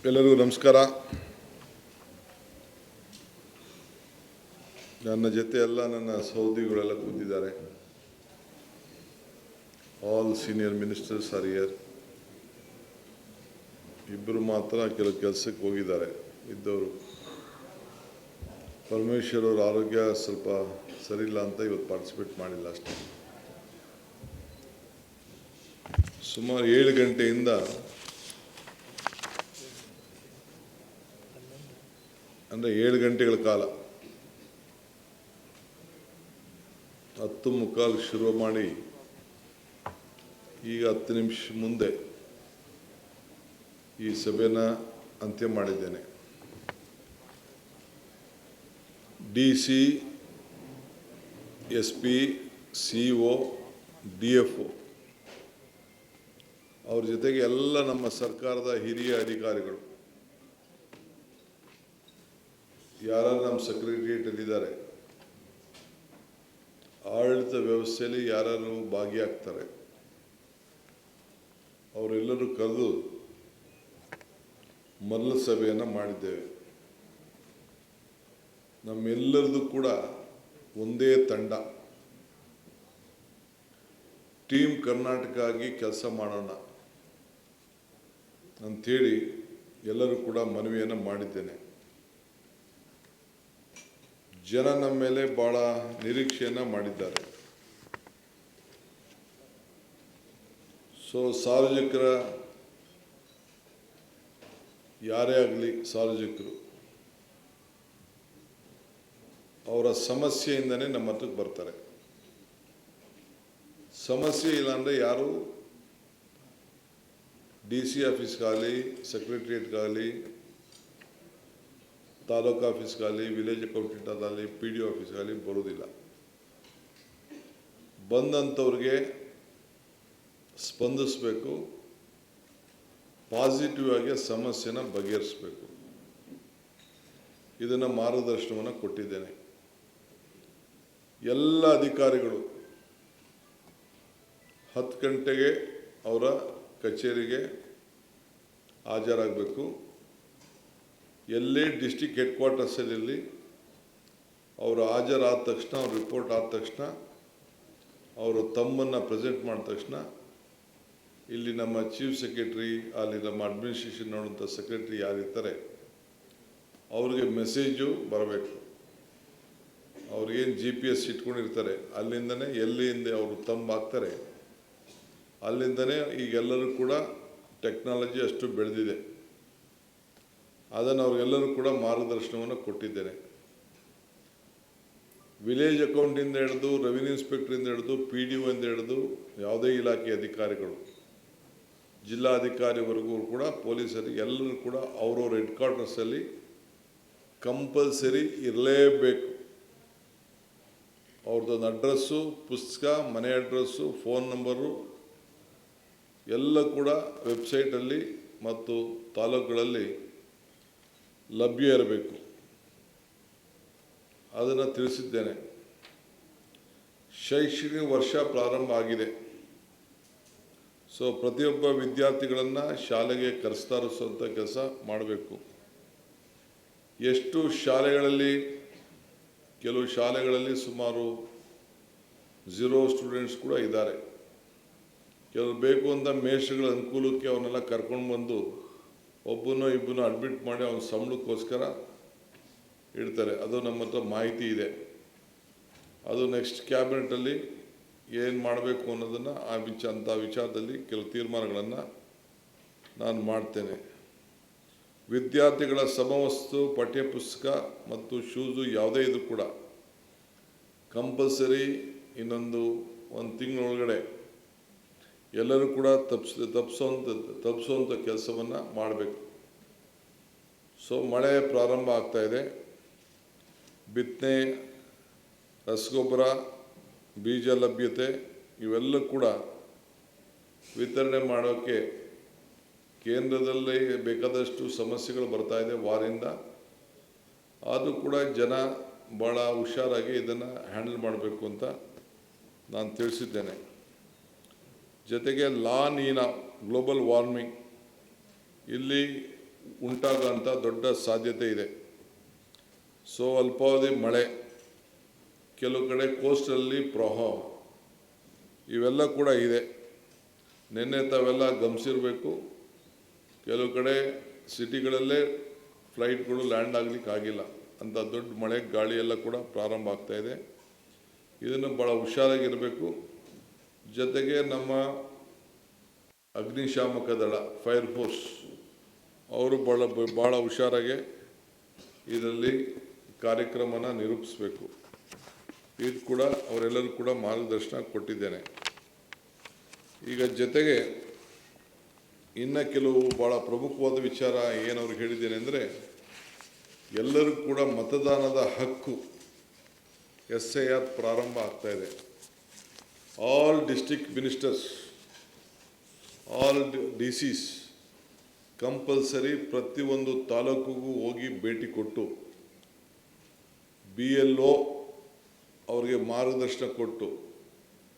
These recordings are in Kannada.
ಎಲ್ಲರಿಗೂ ನಮಸ್ಕಾರ. ನನ್ನ ಜೊತೆ ಎಲ್ಲ ನನ್ನ ಸಹೋದ್ಯೋಗಿಗಳೆಲ್ಲ ಕೂತಿದ್ದಾರೆ. All senior ministers are here. ಇಬ್ಬರು ಮಾತ್ರ ಕೆಲವು ಕೆಲಸಕ್ಕೆ ಹೋಗಿದ್ದಾರೆ. ಇದ್ದವರು ಪರಮೇಶ್ವರ್ ಅವ್ರ ಆರೋಗ್ಯ ಸ್ವಲ್ಪ ಸರಿಯಿಲ್ಲ ಅಂತ ಇವತ್ತು ಪಾರ್ಟಿಸಿಪೇಟ್ ಮಾಡಿಲ್ಲ ಅಷ್ಟೇ. ಸುಮಾರು 7 ಗಂಟೆಯಿಂದ ಅಂದರೆ 7 ಗಂಟೆಗಳ ಕಾಲ 10:15 ಶುರು ಮಾಡಿ ಈಗ 10 ನಿಮಿಷ ಮುಂದೆ ಈ ಸಭೆನ ಅಂತ್ಯ ಮಾಡಿದ್ದೇನೆ. DC, SP, CO, DFO ಅವ್ರ ಜೊತೆಗೆ ಎಲ್ಲ ನಮ್ಮ ಸರ್ಕಾರದ ಹಿರಿಯ ಅಧಿಕಾರಿಗಳು ಯಾರು ನಮ್ಮ ಸೆಕ್ರೆಟರಿಯೇಟಲ್ಲಿದ್ದಾರೆ, ಆಡಳಿತ ವ್ಯವಸ್ಥೆಯಲ್ಲಿ ಯಾರು ಭಾಗಿಯಾಗ್ತಾರೆ, ಅವರೆಲ್ಲರೂ ಕರೆದು ಮೊದಲ ಸಭೆಯನ್ನು ಮಾಡಿದ್ದೇವೆ. ನಮ್ಮೆಲ್ಲರದು ಕೂಡ ಒಂದೇ ತಂಡ, ಟೀಮ್ ಕರ್ನಾಟಕ ಆಗಿ ಕೆಲಸ ಮಾಡೋಣ ಅಂಥೇಳಿ ಎಲ್ಲರೂ ಕೂಡ ಮನವಿಯನ್ನು ಮಾಡಿದ್ದೇನೆ. ಜನ ನಮ್ಮ ಮೇಲೆ ಭಾಳ ನಿರೀಕ್ಷೆಯನ್ನು ಮಾಡಿದ್ದಾರೆ. ಸಾರ್ವಜನಿಕರ ಯಾರೇ ಆಗಲಿ ಸಾರ್ವಜನಿಕರು ಅವರ ಸಮಸ್ಯೆಯಿಂದನೇ ನಮ್ಮ ಹತ್ರಕ್ಕೆ ಬರ್ತಾರೆ. ಸಮಸ್ಯೆ ಇಲ್ಲಾಂದರೆ ಯಾರು DC ಆಫೀಸ್ಗಾಗಲಿ, ಸೆಕ್ರೆಟ್ರಿಯೇಟ್ಗಾಗಲಿ, ತಾಲೂಕು ಆಫೀಸ್ಗಾಗಲಿ, ವಿಲೇಜ್ ಅಕೌಂಟೆಂಟ್ ಆಗಲಿ, PDO ಆಫೀಸ್ಗಾಗಲಿ ಬರೋದಿಲ್ಲ. ಬಂದಂಥವ್ರಿಗೆ ಸ್ಪಂದಿಸಬೇಕು, ಪಾಸಿಟಿವ್ ಆಗಿ ಸಮಸ್ಯೆನ ಬಗೆಹರಿಸಬೇಕು. ಇದನ್ನು ಮಾರ್ಗದರ್ಶನವನ್ನು ಕೊಟ್ಟಿದ್ದೇನೆ. ಎಲ್ಲ ಅಧಿಕಾರಿಗಳು 10 ಗಂಟೆಗೆ ಅವರ ಕಚೇರಿಗೆ ಹಾಜರಾಗಬೇಕು. ಎಲ್ಲೇ ಡಿಸ್ಟಿಕ್ ಹೆಡ್ ಕ್ವಾರ್ಟರ್ಸಲ್ಲಿ ಅವರು ಹಾಜರಾದ ತಕ್ಷಣ, ಅವ್ರ ರಿಪೋರ್ಟ್ ಆದ ತಕ್ಷಣ, ಅವರು ತಮ್ಮನ್ನು ಪ್ರೆಸೆಂಟ್ ಮಾಡಿದ ತಕ್ಷಣ ಇಲ್ಲಿ ನಮ್ಮ ಚೀಫ್ ಸೆಕ್ರೆಟ್ರಿ, ಅಲ್ಲಿ ನಮ್ಮ ಅಡ್ಮಿನಿಸ್ಟ್ರೇಷನ್ ನೋಡುವಂಥ ಸೆಕ್ರೆಟ್ರಿ ಯಾರಿರ್ತಾರೆ ಅವ್ರಿಗೆ ಮೆಸೇಜು ಬರಬೇಕು. ಅವ್ರಿಗೇನು GPS ಇಟ್ಕೊಂಡಿರ್ತಾರೆ ಅಲ್ಲಿಂದನೇ ಎಲ್ಲಿಂದ ಅವರು ತಮ್ಮ ಹಾಕ್ತಾರೆ, ಅಲ್ಲಿಂದನೇ ಈಗೆಲ್ಲರೂ ಕೂಡ ಟೆಕ್ನಾಲಜಿ ಅಷ್ಟು ಬೆಳೆದಿದೆ. ಅದನ್ನು ಅವ್ರಿಗೆಲ್ಲರೂ ಕೂಡ ಮಾರ್ಗದರ್ಶನವನ್ನು ಕೊಟ್ಟಿದ್ದೇನೆ. ವಿಲೇಜ್ ಅಕೌಂಟಿಂದ ಹಿಡಿದು, ರೆವಿನ್ಯೂ ಇನ್ಸ್ಪೆಕ್ಟ್ರಿಂದ ಹಿಡಿದು, PDO ಇಂದ ಹಿಡಿದು ಯಾವುದೇ ಇಲಾಖೆ ಅಧಿಕಾರಿಗಳು, ಜಿಲ್ಲಾಧಿಕಾರಿವರೆಗೂ ಕೂಡ ಪೊಲೀಸರಿಗೆ ಎಲ್ಲರೂ ಕೂಡ ಅವರವ್ರ ಹೆಡ್ ಕ್ವಾರ್ಟರ್ಸಲ್ಲಿ ಕಂಪಲ್ಸರಿ ಇರಲೇಬೇಕು. ಅವ್ರದ್ದೊಂದು ಅಡ್ರೆಸ್ಸು, ಪುಸ್ತಕ, ಮನೆ ಅಡ್ರೆಸ್ಸು, ಫೋನ್ ನಂಬರು ಎಲ್ಲ ಕೂಡ ವೆಬ್ಸೈಟಲ್ಲಿ ಮತ್ತು ತಾಲೂಕುಗಳಲ್ಲಿ ಲಭ್ಯ ಇರಬೇಕು. ಅದನ್ನು ತಿಳಿಸಿದ್ದೇನೆ. ಶೈಕ್ಷಣಿಕ ವರ್ಷ ಪ್ರಾರಂಭ ಆಗಿದೆ. ಪ್ರತಿಯೊಬ್ಬ ವಿದ್ಯಾರ್ಥಿಗಳನ್ನು ಶಾಲೆಗೆ ಕರೆಸ್ತಾರಿಸುವಂಥ ಕೆಲಸ ಮಾಡಬೇಕು. ಎಷ್ಟು ಶಾಲೆಗಳಲ್ಲಿ, ಕೆಲವು ಶಾಲೆಗಳಲ್ಲಿ ಸುಮಾರು 0 ಸ್ಟೂಡೆಂಟ್ಸ್ ಕೂಡ ಇದ್ದಾರೆ. ಕೆಲವರು ಬೇಕು ಅಂತ ಮೇಷ್ಟ್ರುಗಳ ಅನುಕೂಲಕ್ಕೆ ಅವನ್ನೆಲ್ಲ ಕರ್ಕೊಂಡು ಬಂದು ಒಬ್ಬನೋ ಇಬ್ಬನೋ ಅಡ್ಮಿಟ್ ಮಾಡಿ ಅವನ ಸಂಬಳಕ್ಕೋಸ್ಕರ ಇಡ್ತಾರೆ. ಅದು ನಮ್ಮ ಹತ್ರ ಮಾಹಿತಿ ಇದೆ. ಅದು ನೆಕ್ಸ್ಟ್ ಕ್ಯಾಬಿನೆಟಲ್ಲಿ ಏನು ಮಾಡಬೇಕು ಅನ್ನೋದನ್ನು ಅಂಥ ವಿಚಾರದಲ್ಲಿ ಕೆಲವು ತೀರ್ಮಾನಗಳನ್ನು ನಾನು ಮಾಡ್ತೇನೆ. ವಿದ್ಯಾರ್ಥಿಗಳ ಸಮವಸ್ತು, ಪಠ್ಯಪುಸ್ತಕ ಮತ್ತು ಶೂಸು ಯಾವುದೇ ಇದು ಕೂಡ ಕಂಪಲ್ಸರಿ ಒಂದು ತಿಂಗಳೊಳಗಡೆ ಎಲ್ಲರೂ ಕೂಡ ತಪ್ಪಿಸೋಂಥ ಕೆಲಸವನ್ನು ಮಾಡಬೇಕು. ಮಳೆ ಪ್ರಾರಂಭ ಆಗ್ತಾಯಿದೆ. ಬಿತ್ತನೆ, ರಸಗೊಬ್ಬರ, ಬೀಜ ಲಭ್ಯತೆ ಇವೆಲ್ಲ ಕೂಡ ವಿತರಣೆ ಮಾಡೋಕ್ಕೆ ಕೇಂದ್ರದಲ್ಲಿ ಬೇಕಾದಷ್ಟು ಸಮಸ್ಯೆಗಳು ಬರ್ತಾಯಿದೆ ವಾರಿಂದ. ಅದು ಕೂಡ ಜನ ಭಾಳ ಹುಷಾರಾಗಿ ಇದನ್ನು ಹ್ಯಾಂಡಲ್ ಮಾಡಬೇಕು ಅಂತ ನಾನು ತಿಳಿಸಿದ್ದೇನೆ. ಜೊತೆಗೆ ಲಾ ನೀನಾ ಗ್ಲೋಬಲ್ ವಾರ್ಮಿಂಗ್ ಇಲ್ಲಿ ಉಂಟಾಗೋಂಥ ದೊಡ್ಡ ಸಾಧ್ಯತೆ ಇದೆ. ಸೊ ಅಲ್ಪಾವಧಿ ಮಳೆ, ಕೆಲವು ಕಡೆ ಕೋಸ್ಟಲ್ಲಿ ಪ್ರವಾಹ, ಇವೆಲ್ಲ ಕೂಡ ಇದೆ. ನಿನ್ನೆ ತಾವೆಲ್ಲ ಗಮನಿಸಿರಬೇಕು, ಕೆಲವು ಕಡೆ ಸಿಟಿಗಳಲ್ಲೇ ಫ್ಲೈಟ್ಗಳು ಲ್ಯಾಂಡ್ ಆಗಲಿಕ್ಕೆ ಆಗಿಲ್ಲ ಅಂತ ದೊಡ್ಡ ಮಳೆ ಗಾಳಿ ಎಲ್ಲ ಕೂಡ ಪ್ರಾರಂಭ ಆಗ್ತಾ ಇದೆ. ಇದನ್ನು ಭಾಳ ಹುಷಾರಾಗಿರಬೇಕು. ಜೊತೆಗೆ ನಮ್ಮ ಅಗ್ನಿಶಾಮಕ ದಳ ಫೈರ್ ಫೋರ್ಸ್ ಅವರು ಭಾಳ ಹುಷಾರಾಗಿ ಇದರಲ್ಲಿ ಕಾರ್ಯಕ್ರಮನ ನಿರೂಪಿಸಬೇಕು. ಇದು ಕೂಡ ಅವರೆಲ್ಲರೂ ಕೂಡ ಮಾರ್ಗದರ್ಶನ ಕೊಟ್ಟಿದ್ದೇನೆ. ಈಗ ಜೊತೆಗೆ ಇನ್ನು ಕೆಲವು ಭಾಳ ಪ್ರಮುಖವಾದ ವಿಚಾರ ಏನವ್ರಿಗೆ ಹೇಳಿದ್ದೇನೆ ಅಂದರೆ, ಎಲ್ಲರೂ ಕೂಡ ಮತದಾನದ ಹಕ್ಕು SIR ಪ್ರಾರಂಭ ಆಗ್ತಾ ಇದೆ. All district ministers, all DCs compulsory ಪ್ರತಿಯೊಂದು ತಾಲೂಕಿಗೂ ಹೋಗಿ ಭೇಟಿ ಕೊಟ್ಟು BLO ಅವ್ರಿಗೆ ಮಾರ್ಗದರ್ಶನ ಕೊಟ್ಟು,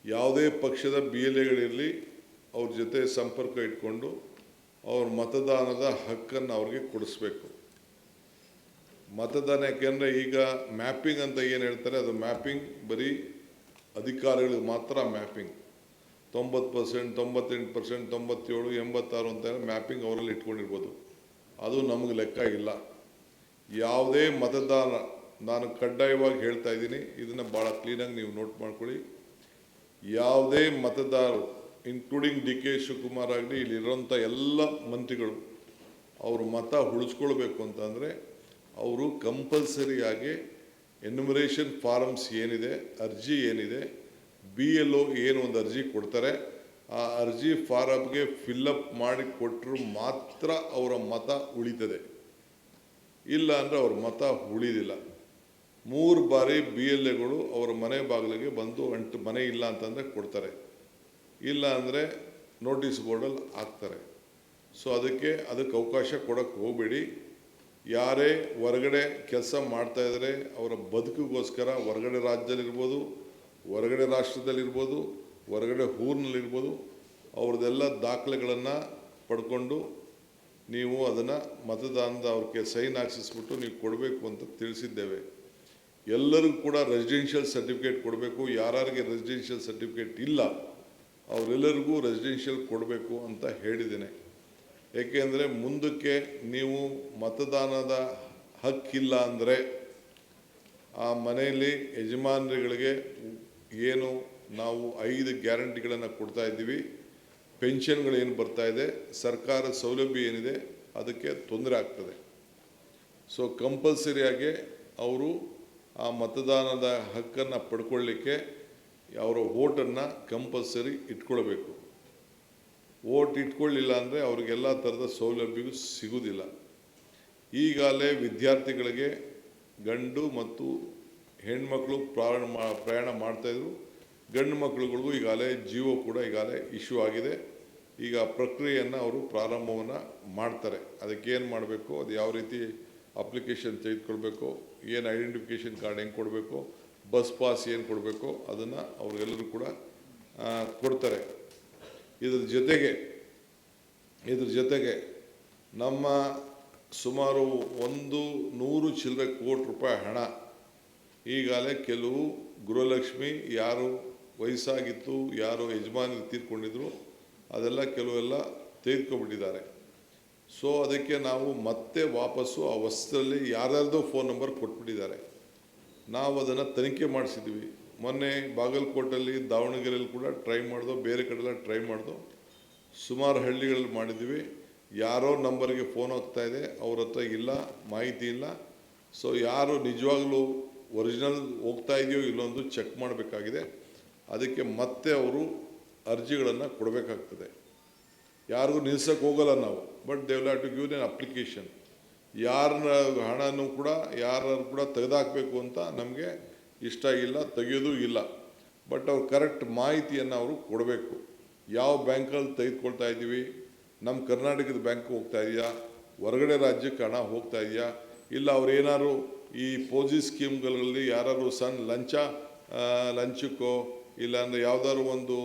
ಯಾವುದೇ ಪಕ್ಷದ BLAಗಳಿರಲಿ ಅವ್ರ ಜೊತೆ ಸಂಪರ್ಕ ಇಟ್ಕೊಂಡು ಅವ್ರ ಮತದಾನದ ಹಕ್ಕನ್ನು ಅವ್ರಿಗೆ ಕೊಡಿಸ್ಬೇಕು. ಮತದಾನ ಯಾಕೆಂದರೆ ಈಗ ಮ್ಯಾಪಿಂಗ್ ಅಂತ ಏನು ಹೇಳ್ತಾರೆ, ಅದು ಮ್ಯಾಪಿಂಗ್ ಬರೀ ಅಧಿಕಾರಿಗಳಿಗೆ ಮಾತ್ರ ಮ್ಯಾಪಿಂಗ್. 90%, 98%, 97, 86 ಅಂತ ಮ್ಯಾಪಿಂಗ್ ಅವರಲ್ಲಿ ಇಟ್ಕೊಂಡಿರ್ಬೋದು. ಅದು ನಮಗೆ ಲೆಕ್ಕ ಇಲ್ಲ. ಯಾವುದೇ ಮತದಾನ, ನಾನು ಕಡ್ಡಾಯವಾಗಿ ಹೇಳ್ತಾ ಇದ್ದೀನಿ, ಇದನ್ನು ಭಾಳ ಕ್ಲೀನಾಗಿ ನೀವು ನೋಟ್ ಮಾಡ್ಕೊಳ್ಳಿ. ಯಾವುದೇ ಮತದಾರರು ಇನ್ಕ್ಲೂಡಿಂಗ್ DK ಶಿವಕುಮಾರ್ ಆಗಲಿ, ಇಲ್ಲಿರೋಂಥ ಎಲ್ಲ ಮಂತ್ರಿಗಳು ಅವರು ಮತ ಉಳಿಸ್ಕೊಳ್ಬೇಕು ಅಂತಂದರೆ ಅವರು ಕಂಪಲ್ಸರಿಯಾಗಿ ಎನ್ಯುಮರೇಷನ್ ಫಾರಮ್ಸ್ ಏನಿದೆ, ಅರ್ಜಿ ಏನಿದೆ, BLO ಏನು ಒಂದು ಅರ್ಜಿ ಕೊಡ್ತಾರೆ, ಆ ಅರ್ಜಿ ಫಾರಮ್ಗೆ ಫಿಲ್ಲಪ್ ಮಾಡಿ ಕೊಟ್ಟರು ಮಾತ್ರ ಅವರ ಮತ ಉಳಿತದೆ. ಇಲ್ಲ ಅಂದರೆ ಅವ್ರ ಮತ ಉಳಿದಿಲ್ಲ. 3 ಬಾರಿ BLAಗಳು ಅವರ ಮನೆ ಬಾಗಿಲಿಗೆ ಬಂದು ಮನೆ ಇಲ್ಲ ಅಂತಂದರೆ ಕೊಡ್ತಾರೆ, ಇಲ್ಲ ಅಂದರೆ ನೋಟಿಸ್ ಬೋರ್ಡಲ್ಲಿ ಹಾಕ್ತಾರೆ. ಸೊ ಅದಕ್ಕೆ ಅವಕಾಶ ಕೊಡೋಕ್ಕೆ ಹೋಗಬೇಡಿ. ಯಾರೇ ಹೊರಗಡೆ ಕೆಲಸ ಮಾಡ್ತಾಯಿದ್ರೆ ಅವರ ಬದುಕಿಗೋಸ್ಕರ ಹೊರಗಡೆ ರಾಜ್ಯದಲ್ಲಿರ್ಬೋದು, ಹೊರಗಡೆ ರಾಷ್ಟ್ರದಲ್ಲಿರ್ಬೋದು, ಹೊರಗಡೆ ಊರಿನಲ್ಲಿರ್ಬೋದು, ಅವ್ರದ್ದೆಲ್ಲ ದಾಖಲೆಗಳನ್ನು ಪಡ್ಕೊಂಡು ನೀವು ಅದನ್ನು ಮತದಾನದ ಅವ್ರಿಗೆ ಸೈನ್ ಹಾಕ್ಸಿಸ್ಬಿಟ್ಟು ನೀವು ಕೊಡಬೇಕು ಅಂತ ತಿಳಿಸಿದ್ದೇವೆ. ಎಲ್ಲರಿಗೂ ಕೂಡ ರೆಸಿಡೆನ್ಷಿಯಲ್ ಸರ್ಟಿಫಿಕೇಟ್ ಕೊಡಬೇಕು. ಯಾರಿಗೆ ರೆಸಿಡೆನ್ಷಿಯಲ್ ಸರ್ಟಿಫಿಕೇಟ್ ಇಲ್ಲ ಅವರೆಲ್ಲರಿಗೂ ರೆಸಿಡೆನ್ಷಿಯಲ್ ಕೊಡಬೇಕು ಅಂತ ಹೇಳಿದ್ದೇನೆ. ಏಕೆಂದರೆ ಮುಂದಕ್ಕೆ ನೀವು ಮತದಾನದ ಹಕ್ಕಿಲ್ಲ ಅಂದರೆ ಆ ಮನೆಯಲ್ಲಿ ಯಜಮಾನರುಗಳಿಗೆ ಏನು ನಾವು 5 ಗ್ಯಾರಂಟಿಗಳನ್ನು ಕೊಡ್ತಾ ಇದ್ದೀವಿ, ಪೆನ್ಷನ್ಗಳೇನು ಬರ್ತಾ ಇದೆ, ಸರ್ಕಾರ ಸೌಲಭ್ಯ ಏನಿದೆ, ಅದಕ್ಕೆ ತೊಂದರೆ ಆಗ್ತದೆ. ಸೊ ಕಂಪಲ್ಸರಿಯಾಗಿ ಅವರು ಆ ಮತದಾನದ ಹಕ್ಕನ್ನು ಪಡ್ಕೊಳ್ಳಿಕ್ಕೆ ಅವರ ವೋಟನ್ನು ಕಂಪಲ್ಸರಿ ಇಟ್ಕೊಳ್ಬೇಕು. ವೋಟ್ ಇಟ್ಕೊಳ್ಳಿಲ್ಲ ಅಂದರೆ ಅವ್ರಿಗೆಲ್ಲ ಥರದ ಸೌಲಭ್ಯವೂ ಸಿಗುವುದಿಲ್ಲ. ಈಗಾಗಲೇ ವಿದ್ಯಾರ್ಥಿಗಳಿಗೆ ಗಂಡು ಮತ್ತು ಹೆಣ್ಮಕ್ಳು ಪ್ರಯಾಣ ಮಾಡ್ತಾಯಿದ್ರು. ಗಂಡು ಮಕ್ಕಳುಗಳಿಗೂ ಈಗಾಗಲೇ ಜಿಯೋ ಕೂಡ ಈಗಾಗಲೇ ಇಶ್ಯೂ ಆಗಿದೆ. ಈಗ ಪ್ರಕ್ರಿಯೆಯನ್ನು ಅವರು ಪ್ರಾರಂಭವನ್ನು ಮಾಡ್ತಾರೆ. ಅದಕ್ಕೇನು ಮಾಡಬೇಕು, ಅದು ಯಾವ ರೀತಿ ಅಪ್ಲಿಕೇಶನ್ ತೆಗೆದುಕೊಳ್ಬೇಕು, ಏನು ಐಡೆಂಟಿಫಿಕೇಷನ್ ಕಾರ್ಡ್ ಹೆಂಗೆ ಕೊಡಬೇಕು, ಬಸ್ ಪಾಸ್ ಏನು ಕೊಡಬೇಕು, ಅದನ್ನು ಅವ್ರಿಗೆಲ್ಲರೂ ಕೂಡ ಕೊಡ್ತಾರೆ. ಇದ್ರ ಜೊತೆಗೆ ನಮ್ಮ ಸುಮಾರು 100 ಚಿಲ್ಲರೆ ಕೋಟಿ ರೂಪಾಯಿ ಹಣ ಈಗಾಗಲೇ ಕೆಲವು ಗೃಹಲಕ್ಷ್ಮಿ ಯಾರು ವಯಸ್ಸಾಗಿತ್ತು, ಯಾರು ಯಜಮಾನರು ತೀರ್ಕೊಂಡಿದ್ರು, ಅದೆಲ್ಲ ಕೆಲವೆಲ್ಲ ತೆಗೆದುಕೊಂಡ್ಬಿಟ್ಟಿದ್ದಾರೆ. ಸೊ ಅದಕ್ಕೆ ನಾವು ಮತ್ತೆ ವಾಪಸ್ಸು ಆ ವಸ್ತುದಲ್ಲಿ ಯಾರ್ಯಾರ್ದೋ ಫೋನ್ ನಂಬರ್ ಕೊಟ್ಬಿಟ್ಟಿದ್ದಾರೆ. ನಾವು ಅದನ್ನು ತನಿಖೆ ಮಾಡಿಸಿದ್ವಿ. ಮೊನ್ನೆ ಬಾಗಲಕೋಟಲ್ಲಿ, ದಾವಣಗೆರೆಯಲ್ಲಿ ಕೂಡ ಟ್ರೈ ಮಾಡ್ದೋ, ಬೇರೆ ಕಡೆಲ್ಲ ಟ್ರೈ ಮಾಡ್ದೋ, ಸುಮಾರು ಹಳ್ಳಿಗಳಲ್ಲಿ ಮಾಡಿದ್ವಿ. ಯಾರೋ ನಂಬರ್ಗೆ ಫೋನ್ ಹೋಗ್ತಾ ಇದೆ, ಅವ್ರ ಹತ್ರ ಇಲ್ಲ, ಮಾಹಿತಿ ಇಲ್ಲ. ಸೊ ಯಾರು ನಿಜವಾಗ್ಲೂ ಒರಿಜಿನಲ್ ಹೋಗ್ತಾ ಇದೆಯೋ ಇಲ್ಲೊಂದು ಚೆಕ್ ಮಾಡಬೇಕಾಗಿದೆ. ಅದಕ್ಕೆ ಮತ್ತೆ ಅವರು ಅರ್ಜಿಗಳನ್ನು ಕೊಡಬೇಕಾಗ್ತದೆ. ಯಾರಿಗೂ ನಿಲ್ಸಕ್ಕೆ ಹೋಗಲ್ಲ ನಾವು, but they will have to give an application. ಯಾರನ್ನ ಹಣನೂ ಕೂಡ ಯಾರು ಕೂಡ ತೆಗೆದಾಕಬೇಕು ಅಂತ ನಮಗೆ ಇಷ್ಟ ಇಲ್ಲ, ತೆಗೆಯೋದು ಇಲ್ಲ. ಬಟ್ ಅವ್ರು ಕರೆಕ್ಟ್ ಮಾಹಿತಿಯನ್ನು ಅವರು ಕೊಡಬೇಕು. ಯಾವ ಬ್ಯಾಂಕಲ್ಲಿ ತೆಗೆದುಕೊಳ್ತಾ ಇದ್ದೀವಿ, ನಮ್ಮ ಕರ್ನಾಟಕದ ಬ್ಯಾಂಕ್ ಹೋಗ್ತಾ ಇದೆಯಾ, ಹೊರಗಡೆ ರಾಜ್ಯಕ್ಕೆ ಹಣ ಹೋಗ್ತಾ ಇದೆಯಾ, ಇಲ್ಲ ಅವ್ರೇನಾದ್ರು ಈ ಪೋಜಿ ಸ್ಕೀಮ್ಗಳಲ್ಲಿ ಯಾರು ಸಣ್ಣ ಲಂಚಕ್ಕೋ ಇಲ್ಲಾಂದರೆ ಯಾವುದಾದ್ರು ಒಂದು